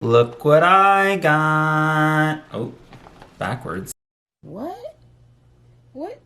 Look what I got. Oh, backwards. What? What?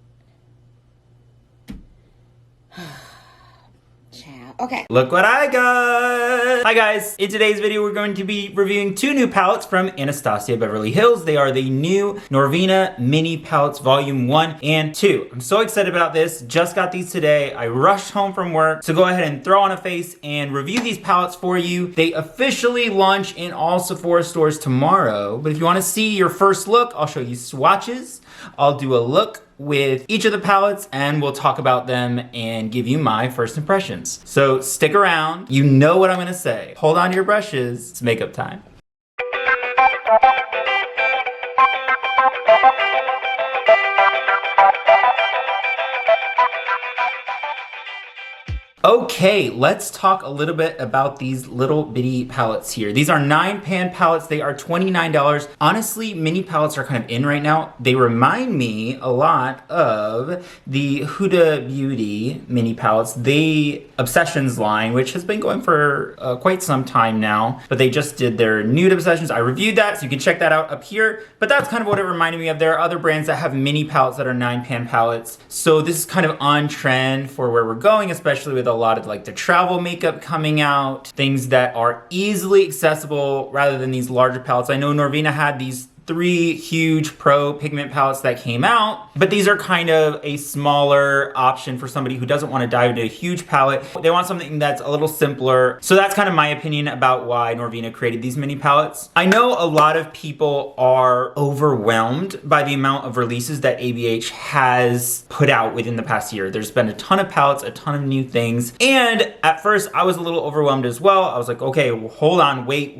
Child. Okay. Look what I got! Hi guys! In today's video, we're going to be reviewing two new palettes from Anastasia Beverly Hills. They are the new Norvina Mini Palettes Volume 1 and 2. I'm so excited about this. Just got these today. I rushed home from work to go ahead and throw on a face and review these palettes for you. They officially launch in all Sephora stores tomorrow, but if you want to see your first look, I'll show you swatches. I'll do a look with each of the palettes and we'll talk about them and give you my first impressions. So stick around. You know what I'm gonna say. Hold on to your brushes. It's makeup time. Okay, let's talk a little bit about these little bitty palettes here. These are 9-pan palettes. They are $29. Honestly, mini palettes are kind of in right now. They remind me a lot of the Huda Beauty mini palettes. The Obsessions line, which has been going for quite some time now, but they just did their Nude Obsessions. I reviewed that, so you can check that out up here, but that's kind of what it reminded me of. There are other brands that have mini palettes that are 9-pan palettes, so this is kind of on trend for where we're going, especially with a lot of like the travel makeup coming out, things that are easily accessible rather than these larger palettes. I know Norvina had these 3 huge pro pigment palettes that came out, but these are kind of a smaller option for somebody who doesn't want to dive into a huge palette. They want something that's a little simpler. So that's kind of my opinion about why Norvina created these mini palettes. I know a lot of people are overwhelmed by the amount of releases that ABH has put out within the past year. There's been a ton of palettes, a ton of new things. And at first I was a little overwhelmed as well. I was like, okay, well, hold on, wait.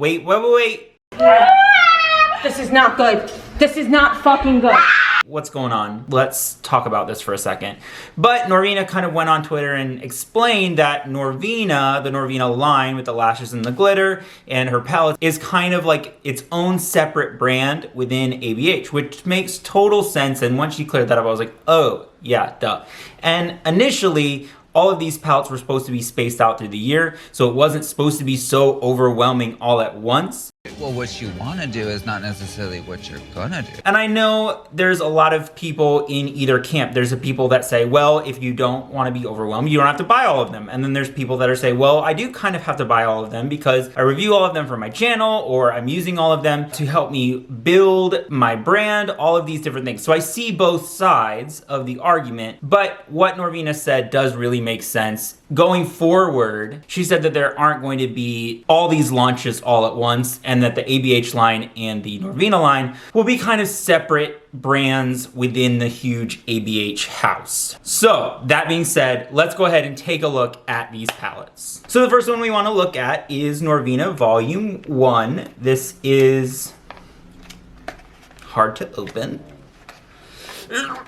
This is not good. This is not fucking good. What's going on? Let's talk about this for a second. But Norvina kind of went on Twitter and explained that Norvina, the Norvina line with the lashes and the glitter and her palette, is kind of like its own separate brand within ABH, which makes total sense. And once she cleared that up, I was like, oh, yeah, duh. And initially, all of these palettes were supposed to be spaced out through the year, so it wasn't supposed to be so overwhelming all at once. Well, what you want to do is not necessarily what you're gonna do. And I know there's a lot of people in either camp. There's the people that say, well, if you don't want to be overwhelmed, you don't have to buy all of them. And then there's people that are saying, well, I do kind of have to buy all of them because I review all of them for my channel, or I'm using all of them to help me build my brand, all of these different things. So I see both sides of the argument, but what Norvina said does really make sense. Going forward, she said that there aren't going to be all these launches all at once, and that the ABH line and the Norvina line will be kind of separate brands within the huge ABH house. So that being said, let's go ahead and take a look at these palettes. So the first one we want to look at is Norvina Volume 1. This is hard to open.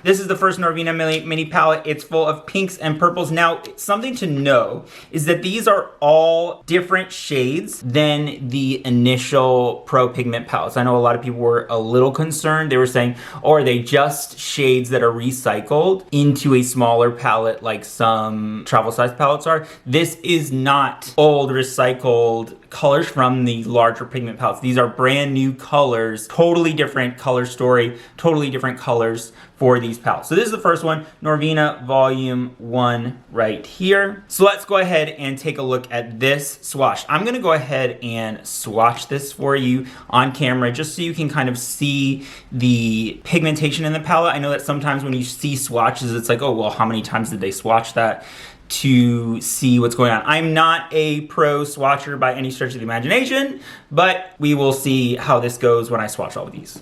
This is the first Norvina mini palette. It's full of pinks and purples. Now, something to know is that these are all different shades than the initial Pro Pigment palettes. I know a lot of people were a little concerned. They were saying, oh, are they just shades that are recycled into a smaller palette like some travel size palettes are? This is not old recycled colors from the larger pigment palettes. These are brand new colors, totally different color story, totally different colors for these palettes. So this is the first one, Norvina Volume 1 right here. So let's go ahead and take a look at this swatch. I'm gonna go ahead and swatch this for you on camera just so you can kind of see the pigmentation in the palette. I know that sometimes when you see swatches, it's like, oh, well, how many times did they swatch that to see what's going on? I'm not a pro swatcher by any stretch of the imagination, but we will see how this goes when I swatch all of these.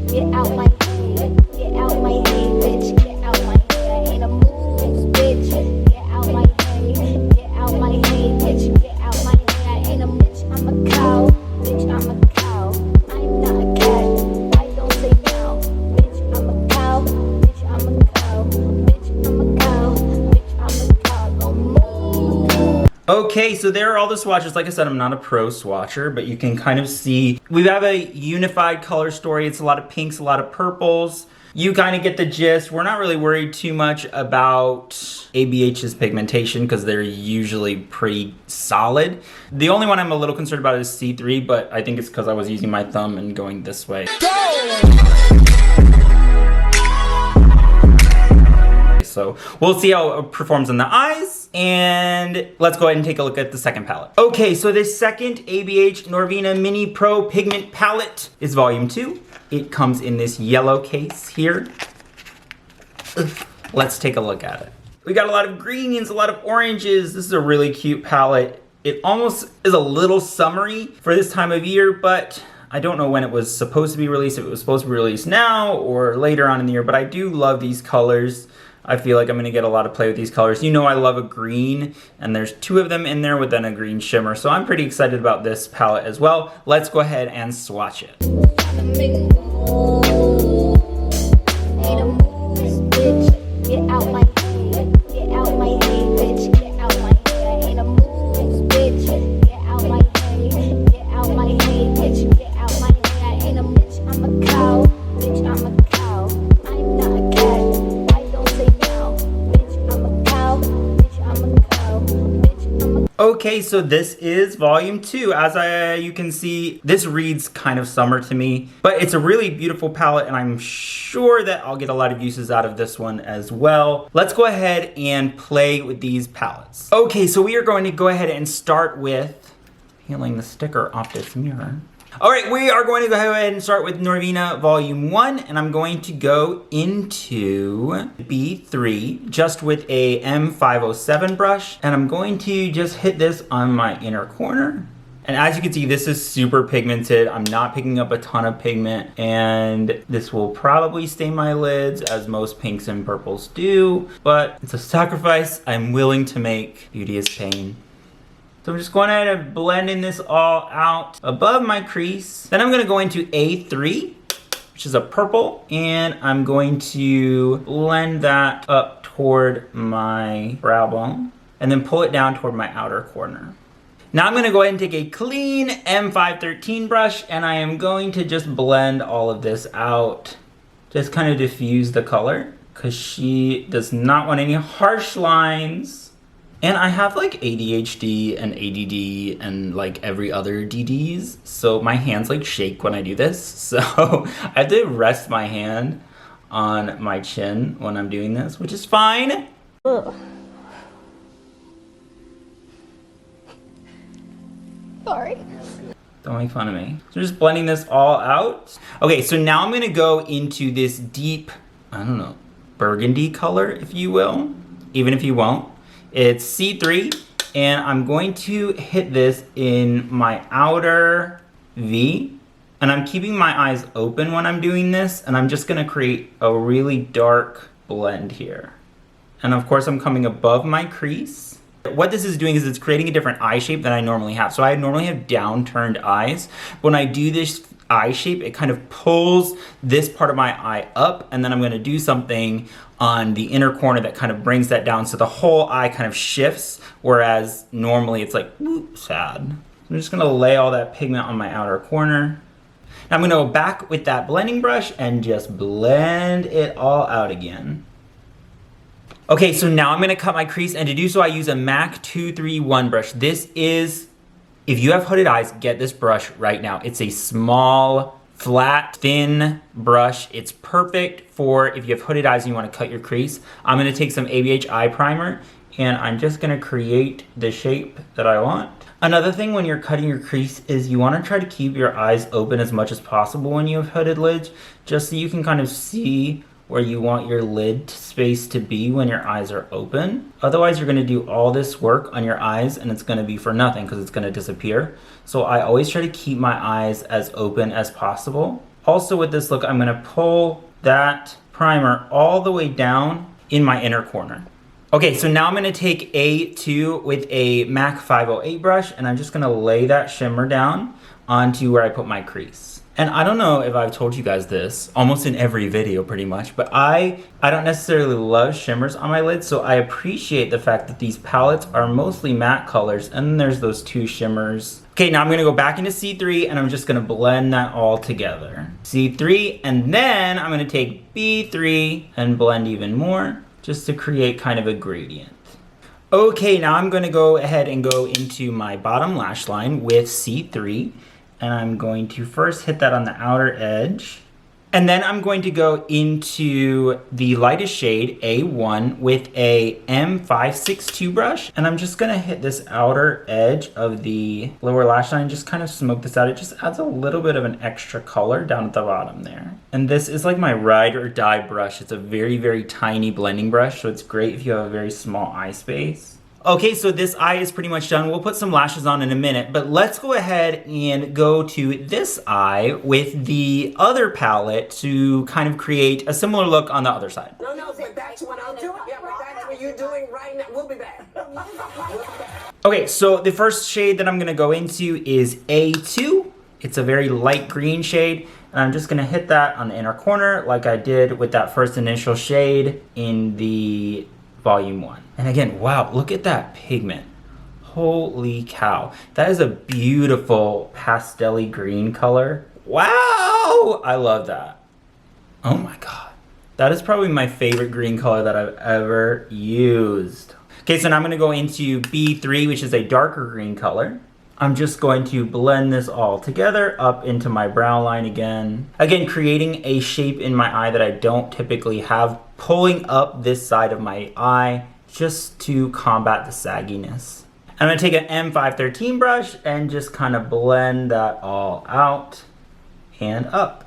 Get out my head, get out my head, bitch, get out my head, ain't a move, bitch, get out my head, get out my head, bitch, get out my head, ain't a bitch, I'm a cow, bitch, I'm a cow, I'm not a cat, I don't say no, bitch, I'm a cow, bitch, I'm a cow, bitch, I'm a cow, bitch, I'm a cow, don't move. Okay, so there are all the swatches. Like I said, I'm not a pro swatcher, but you can kind of see we have a unified color story. It's a lot of pinks, a lot of purples. You kind of get the gist. We're not really worried too much about ABH's pigmentation because they're usually pretty solid. The only one I'm a little concerned about is C3, but I think it's because I was using my thumb and going this way. So we'll see how it performs in the eyes, and let's go ahead and take a look at the second palette. Okay, so this second ABH Norvina Mini Pro Pigment Palette is volume 2. It comes in this yellow case here. Let's take a look at it. We got a lot of greens, a lot of oranges. This is a really cute palette. It almost is a little summery for this time of year, but I don't know when it was supposed to be released. If it was supposed to be released now or later on in the year, but I do love these colors. I feel like I'm gonna get a lot of play with these colors. You know I love a green, and there's 2 of them in there with then a green shimmer, so I'm pretty excited about this palette as well. Let's go ahead and swatch it. Okay, so this is volume 2. As you can see, this reads kind of summer to me, but it's a really beautiful palette, and I'm sure that I'll get a lot of uses out of this one as well. Let's go ahead and play with these palettes. Okay, so we are going to go ahead and start with peeling the sticker off this mirror. All right, we are going to go ahead and start with Norvina Volume 1, and I'm going to go into B3 just with a M507 brush, and I'm going to just hit this on my inner corner. And as you can see, this is super pigmented. I'm not picking up a ton of pigment, and this will probably stain my lids as most pinks and purples do, but it's a sacrifice I'm willing to make. Beauty is pain. So I'm just going ahead and blending this all out above my crease. Then I'm gonna go into A3, which is a purple, and I'm going to blend that up toward my brow bone, and then pull it down toward my outer corner. Now I'm gonna go ahead and take a clean M513 brush, and I am going to just blend all of this out. Just kind of diffuse the color, because she does not want any harsh lines. And I have like ADHD and ADD and like every other DDs, so my hands like shake when I do this. So I have to rest my hand on my chin when I'm doing this, which is fine. Ugh. Sorry. Don't make fun of me. So just blending this all out. Okay, so now I'm gonna go into this deep, I don't know, burgundy color, if you will, even if you won't. It's C3, and I'm going to hit this in my outer V, and I'm keeping my eyes open when I'm doing this, and I'm just gonna create a really dark blend here. And of course, I'm coming above my crease. What this is doing is it's creating a different eye shape than I normally have. So I normally have downturned eyes. When I do this eye shape, it kind of pulls this part of my eye up, and then I'm gonna do something on the inner corner that kind of brings that down, so the whole eye kind of shifts, whereas normally it's like, whoop, sad. I'm just gonna lay all that pigment on my outer corner. Now I'm gonna go back with that blending brush and just blend it all out again. Okay, so now I'm gonna cut my crease, and to do so I use a MAC 231 brush. This is, if you have hooded eyes, get this brush right now. It's a small, flat, thin brush. It's perfect for if you have hooded eyes and you want to cut your crease. I'm going to take some ABH eye primer, and I'm just going to create the shape that I want. Another thing when you're cutting your crease is you want to try to keep your eyes open as much as possible when you have hooded lids, just so you can kind of see where you want your lid space to be when your eyes are open. Otherwise, you're gonna do all this work on your eyes and it's gonna be for nothing because it's gonna disappear. So I always try to keep my eyes as open as possible. Also with this look, I'm gonna pull that primer all the way down in my inner corner. Okay, so now I'm gonna take A2 with a MAC 508 brush, and I'm just gonna lay that shimmer down onto where I put my crease. And I don't know if I've told you guys this almost in every video pretty much, but I don't necessarily love shimmers on my lids, so I appreciate the fact that these palettes are mostly matte colors, and then there's those 2 shimmers. Okay, now I'm gonna go back into C3 and I'm just gonna blend that all together. C3, and then I'm gonna take B3 and blend even more just to create kind of a gradient. Okay, now I'm gonna go ahead and go into my bottom lash line with C3. And I'm going to first hit that on the outer edge. And then I'm going to go into the lightest shade, A1, with a M562 brush. And I'm just gonna hit this outer edge of the lower lash line, just kind of smoke this out. It just adds a little bit of an extra color down at the bottom there. And this is like my ride or die brush. It's a very, very tiny blending brush, so it's great if you have a very small eye space. Okay, so this eye is pretty much done. We'll put some lashes on in a minute, but let's go ahead and go to this eye with the other palette to kind of create a similar look on the other side. No, but that's what I'm doing. Yeah, but that's what you're doing right now. We'll be back. Okay, so the first shade that I'm gonna go into is A2. It's a very light green shade, and I'm just gonna hit that on the inner corner like I did with that first initial shade in the volume 1. And again, wow, look at that pigment. Holy cow. That is a beautiful pastel-y green color. Wow, I love that. Oh my God. That is probably my favorite green color that I've ever used. Okay, so now I'm gonna go into B3, which is a darker green color. I'm just going to blend this all together up into my brow line again. Again, creating a shape in my eye that I don't typically have, pulling up this side of my eye just to combat the sagginess. I'm gonna take an M513 brush and just kind of blend that all out and up.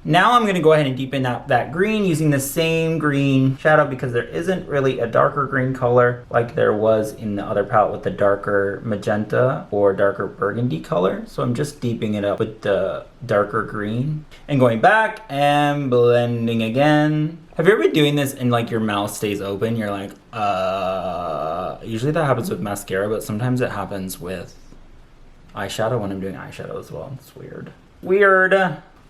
Now I'm gonna go ahead and deepen out that green using the same green shadow because there isn't really a darker green color like there was in the other palette with the darker magenta or darker burgundy color. So I'm just deepening it up with the darker green and going back and blending again. Have you ever been doing this and like your mouth stays open? You're like, usually that happens with mascara, but sometimes it happens with eyeshadow when I'm doing eyeshadow as well. It's weird.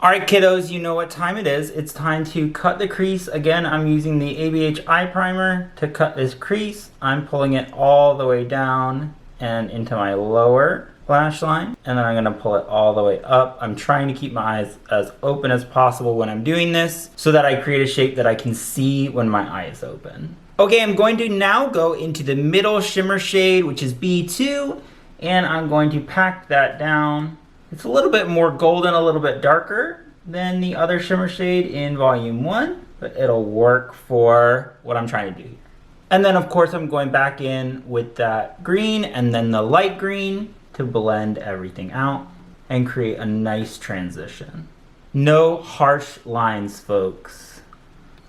All right, kiddos, you know what time it is. It's time to cut the crease. Again, I'm using the ABH eye primer to cut this crease. I'm pulling it all the way down and into my lower lash line, and then I'm gonna pull it all the way up. I'm trying to keep my eyes as open as possible when I'm doing this so that I create a shape that I can see when my eye is open. Okay, I'm going to now go into the middle shimmer shade, which is B2, and I'm going to pack that down. It's a little bit more golden, a little bit darker than the other shimmer shade in volume 1, but it'll work for what I'm trying to do here. And then of course I'm going back in with that green and then the light green to blend everything out and create a nice transition. No harsh lines, folks.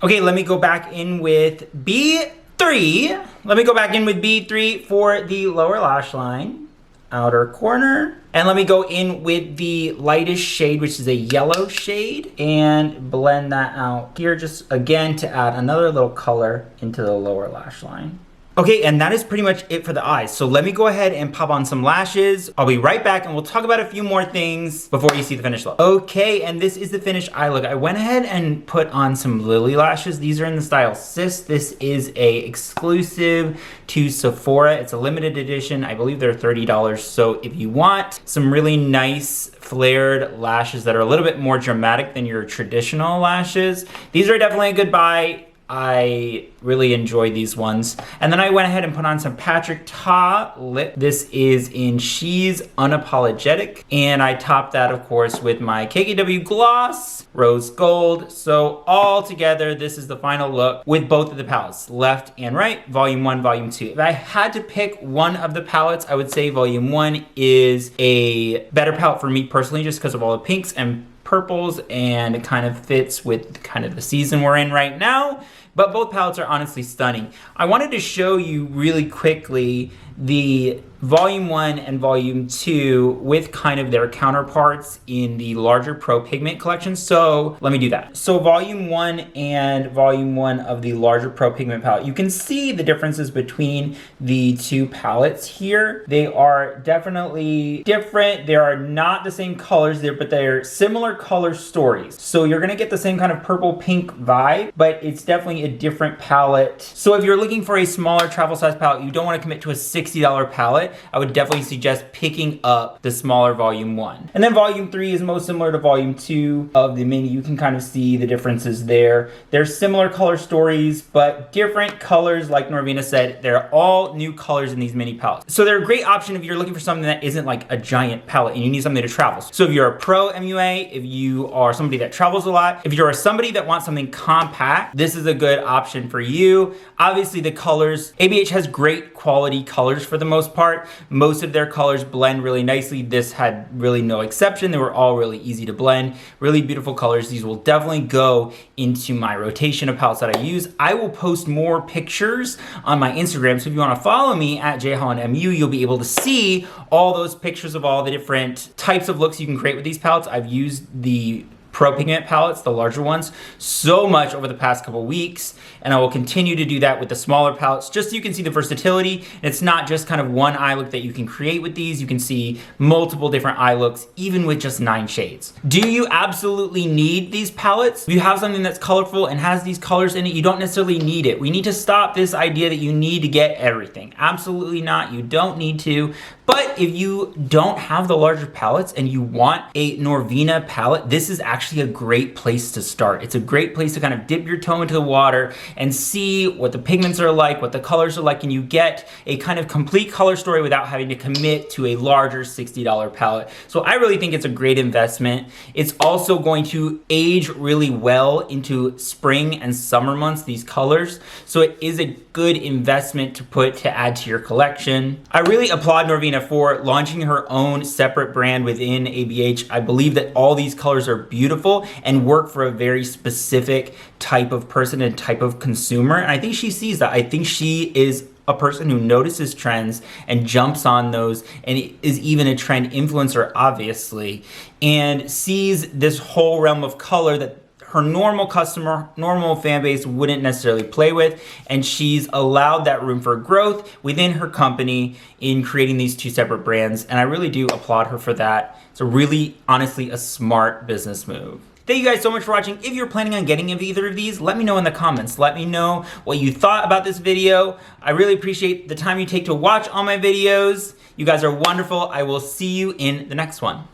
Okay, let me go back in with B3. Let me go back in with B3 for the lower lash line, outer corner. And let me go in with the lightest shade, which is a yellow shade, and blend that out here just again to add another little color into the lower lash line. Okay, and that is pretty much it for the eyes. So let me go ahead and pop on some lashes. I'll be right back and we'll talk about a few more things before you see the finished look. Okay, and this is the finished eye look. I went ahead and put on some Lily lashes. These are in the style Sis. This is a exclusive to Sephora. It's a limited edition. I believe they're $30. So if you want some really nice flared lashes that are a little bit more dramatic than your traditional lashes, these are definitely a good buy. I really enjoy these ones. And then I went ahead and put on some Patrick Ta lip. This is in She's Unapologetic. And I topped that, of course, with my KKW gloss, rose gold. So all together, this is the final look with both of the palettes, left and right, volume 1, volume 2. If I had to pick one of the palettes, I would say volume 1 is a better palette for me personally, just because of all the pinks and purples, and it kind of fits with kind of the season we're in right now. But both palettes are honestly stunning. I wanted to show you really quickly the Volume 1 and Volume 2 with kind of their counterparts in the larger Pro Pigment collection. So let me do that. So Volume 1 and Volume 1 of the larger Pro Pigment palette, you can see the differences between the two palettes here. They are definitely different. They are not the same colors there, but they're similar color stories. So you're gonna get the same kind of purple pink vibe, but it's definitely a different palette. So if you're looking for a smaller travel size palette, you don't wanna commit to a $60 palette, I would definitely suggest picking up the smaller Volume 1. And then Volume 3 is most similar to Volume 2 of the mini. You can kind of see the differences there. They're similar color stories, but different colors, like Norvina said. They're all new colors in these mini palettes. So they're a great option if you're looking for something that isn't like a giant palette and you need something to travel. So if you're a pro MUA, if you are somebody that travels a lot, if you're somebody that wants something compact, this is a good option for you. Obviously the colors, ABH has great quality colors for the most part. Most of their colors blend really nicely. This had really no exception. They were all really easy to blend. Really beautiful colors. These will definitely go into my rotation of palettes that I use. I will post more pictures on my Instagram. So if you want to follow me at jhollandmu, you'll be able to see all those pictures of all the different types of looks you can create with these palettes. I've used the Pro Pigment palettes, the larger ones, so much over the past couple weeks, and I will continue to do that with the smaller palettes, just so you can see the versatility. And it's not just kind of one eye look that you can create with these. You can see multiple different eye looks, even with just 9 shades. Do you absolutely need these palettes? If you have something that's colorful and has these colors in it, you don't necessarily need it. We need to stop this idea that you need to get everything. Absolutely not. You don't need to. But if you don't have the larger palettes and you want a Norvina palette, this is actually a great place to start. It's a great place to kind of dip your toe into the water and see what the pigments are like, what the colors are like, and you get a kind of complete color story without having to commit to a larger $60 palette. So I really think it's a great investment. It's also going to age really well into spring and summer months, these colors. So it is a good investment to put to add to your collection. I really applaud Norvina for launching her own separate brand within ABH. I believe that all these colors are beautiful and work for a very specific type of person and type of consumer. And I think she sees that. I think she is a person who notices trends and jumps on those and is even a trend influencer, obviously, and sees this whole realm of color that her normal customer, normal fan base wouldn't necessarily play with, and she's allowed that room for growth within her company in creating these two separate brands, and I really do applaud her for that. It's a really, honestly, a smart business move. Thank you guys so much for watching. If you're planning on getting either of these, let me know in the comments. Let me know what you thought about this video. I really appreciate the time you take to watch all my videos. You guys are wonderful. I will see you in the next one.